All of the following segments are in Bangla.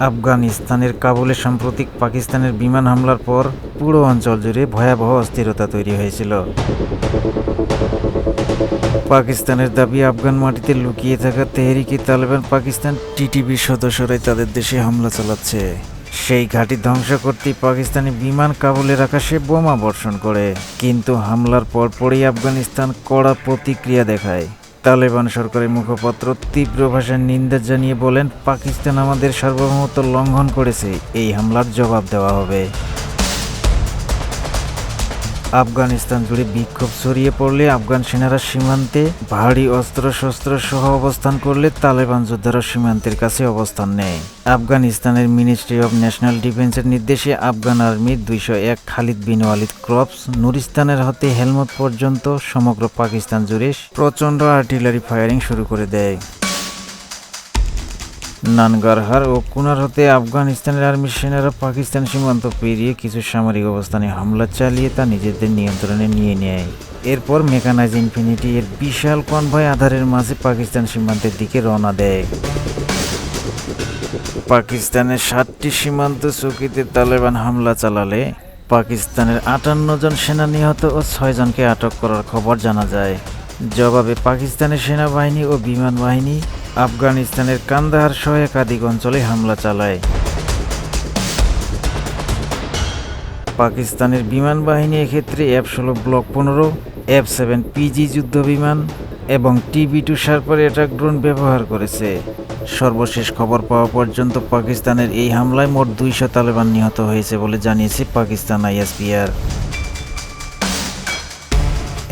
আফগানিস্তানের কাবুলে সাম্প্রতিক পাকিস্তানের বিমান হামলার পর পুরো অঞ্চল জুড়ে ভয়াবহ অস্থিরতা তৈরি হয়েছিল। পাকিস্তানের দাবি, আফগান মাটিতে লুকিয়ে থাকা তেহরিকে তালেবান পাকিস্তান টিটিপির সদস্যরাই তাদের দেশে হামলা চালাচ্ছে। সেই ঘাঁটি ধ্বংস করতেই পাকিস্তানি বিমান কাবুলের আকাশে বোমা বর্ষণ করে, কিন্তু হামলার পরপরই আফগানিস্তান কড়া প্রতিক্রিয়া দেখায়। তালেবান সরকারের মুখপাত্র তীব্র ভাষায় নিন্দা জানিয়ে বলেন, পাকিস্তান আমাদের সার্বভৌমত্ব লঙ্ঘন করেছে, এই হামলার জবাব দেওয়া হবে। আফগানিস্তান জুড়ে বিক্ষোভ ছড়িয়ে পড়লে আফগান সেনারা সীমান্তে ভারী অস্ত্রশস্ত্র সহ অবস্থান করলে তালেবান যোদ্ধারা সীমান্তের কাছে অবস্থান নেয়। আফগানিস্তানের মিনিস্ট্রি অব ন্যাশনাল ডিফেন্সের নির্দেশে আফগান আর্মির 201 খালিদ বিন ওয়ালিদ ক্রপস নুরিস্তানের হতে হেলমত পর্যন্ত সমগ্র পাকিস্তান জুড়ে প্রচণ্ড আর্টিলারি ফায়ারিং শুরু করে দেয়। নানগারহার ও কুনার হতে আফগানিস্তানের আর্মির সেনারা পাকিস্তান সীমান্ত পেরিয়ে কিছু সামরিক অবস্থানে হামলা চালিয়ে তা নিজেদের নিয়ন্ত্রণে নিয়ে নেয়। এরপর মেকানাইজ ইনফিনিটি এর বিশাল কনভয় আধারের মাঝে পাকিস্তান সীমান্তের দিকে রওনা দেয়। পাকিস্তানের 7টি সীমান্ত চৌকিতে তালেবান হামলা চালালে পাকিস্তানের 58 জন সেনা নিহত ও 6 জনকে আটক করার খবর জানা যায়। জবাবে পাকিস্তানের সেনাবাহিনী ও বিমান বাহিনী আফগানিস্তানের কান্দাহার সহ একাধিক অঞ্চলে হামলা চালায়। পাকিস্তানের বিমান বাহিনী এক্ষেত্রে F-16 ব্লক 15, F-7 পিজি যুদ্ধ বিমান এবং TB2 শার্পার অ্যাটাক ড্রোন ব্যবহার করেছে। সর্বশেষ খবর পাওয়া পর্যন্ত পাকিস্তানের এই হামলায় মোট 200 তালেবান নিহত হয়েছে বলে জানিয়েছে পাকিস্তান ISPR।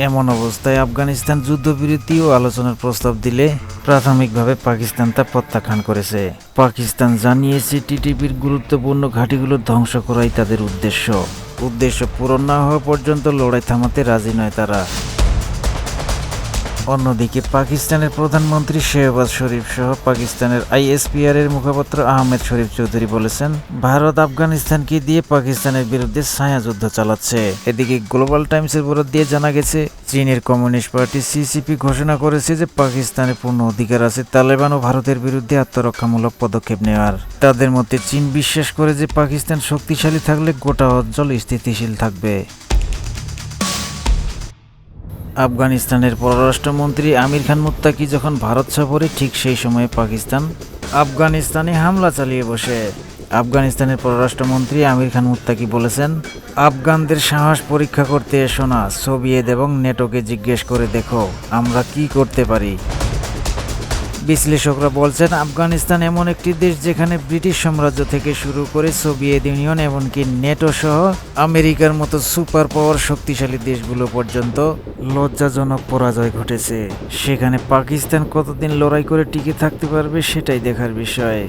এমন অবস্থায় আফগানিস্তান যুদ্ধবিরতি ও আলোচনার প্রস্তাব দিলে প্রাথমিকভাবে পাকিস্তান তা প্রত্যাখ্যান করেছে। পাকিস্তান জানিয়েছে, টিটিপির গুরুত্বপূর্ণ ঘাঁটিগুলো ধ্বংস করাই তাদের উদ্দেশ্য পূরণ না হওয়া পর্যন্ত লড়াই থামাতে রাজি নয় তারা। অন্যদিকে পাকিস্তানের প্রধানমন্ত্রী শেহবাজ শরীফ সহ পাকিস্তানের ISPR এর মুখপাত্র আহমেদ শরীফ চৌধুরী বলেছেন, ভারত আফগানিস্তানকে দিয়ে পাকিস্তানের বিরুদ্ধে ছায়া যুদ্ধ চালাচ্ছে। এদিকে গ্লোবাল টাইমসের বরাত দিয়ে জানা গেছে, চীনের কমিউনিস্ট পার্টি CCP ঘোষণা করেছে যে পাকিস্তানের পূর্ণ অধিকার আছে তালেবান ও ভারতের বিরুদ্ধে আত্মরক্ষামূলক পদক্ষেপ নেওয়ার। তাদের মতে চীন বিশ্বাস করে যে পাকিস্তান শক্তিশালী থাকলে গোটা অঞ্চল স্থিতিশীল থাকবে। আফগানিস্তানের পররাষ্ট্রমন্ত্রী আমির খান মুত্তাকি যখন ভারত সফরে, ঠিক সেই সময়ে পাকিস্তান আফগানিস্তানে হামলা চালিয়ে বসে। আফগানিস্তানের পররাষ্ট্রমন্ত্রী আমির খান মুত্তাকি বলেছেন, আফগানদের সাহস পরীক্ষা করতে এসো না, সোভিয়েত এবং নেটোকে জিজ্ঞেস করে দেখো আমরা কি করতে পারি। বিশ্লেষকরা বলছেন, আফগানিস্তান এমন একটি দেশ যেখানে ব্রিটিশ সাম্রাজ্য থেকে শুরু করে সোভিয়েত ইউনিয়ন এমনকি নেটো সহ আমেরিকার মতো সুপার পাওয়ার শক্তিশালী দেশগুলো পর্যন্ত লজ্জাজনক পরাজয় ঘটেছে। সেখানে পাকিস্তান কতদিন লড়াই করে টিকে থাকতে পারবে সেটাই দেখার বিষয়।